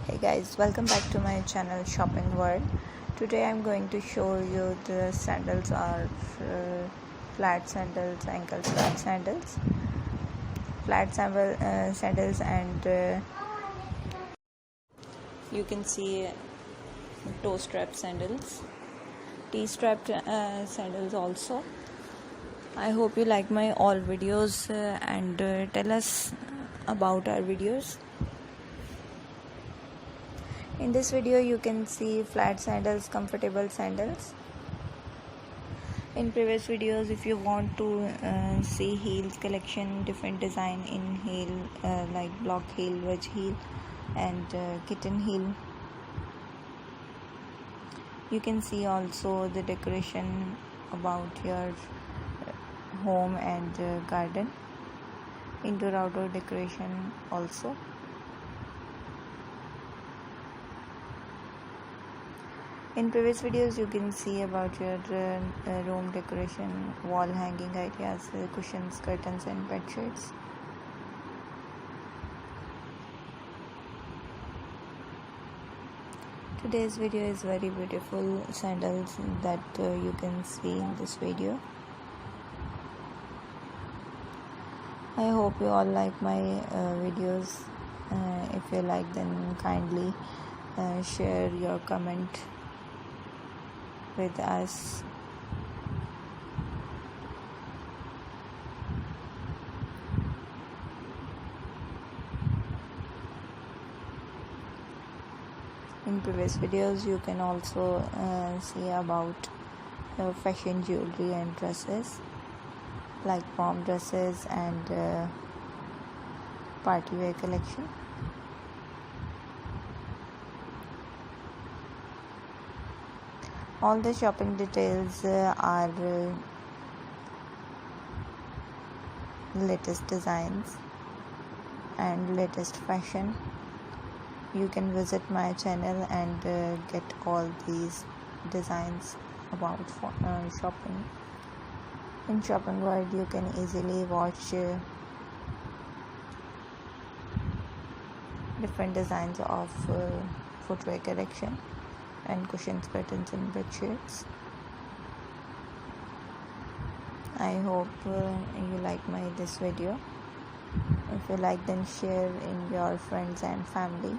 Hey guys, welcome back to my channel Shopping World. Today I'm going to show you the sandals are flat sandals, ankle strap sandals, sandals, and you can see toe strap sandals, T.straps sandals also. I hope you like my all videos and tell us about our videos. In this video you can see flat sandals, comfortable sandals. In previous videos, if you want to see heels collection, different design in heel like block heel, wedge heel and kitten heel. You can see also the decoration about your home and garden, indoor outdoor decoration also. In previous videos you can see about your room decoration, wall hanging ideas, cushions, curtains and bed sheets. Today's video is very beautiful sandals that you can see in this video. I hope you all like my videos. If you like, then kindly share your comment with us. In previous videos you can also see about fashion jewelry and dresses like prom dresses and party wear collection. All the shopping details are latest designs and latest fashion. You can visit my channel and get all these designs about shopping. In Shopping World you can easily watch different designs of footwear collection and cushions, curtains and bed sheets. I hope you like this video. If you like, then share in your friends and family.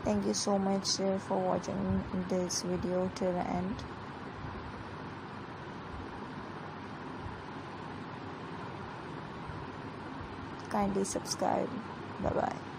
Thank you so much for watching this video till the end. Kindly subscribe. Bye bye.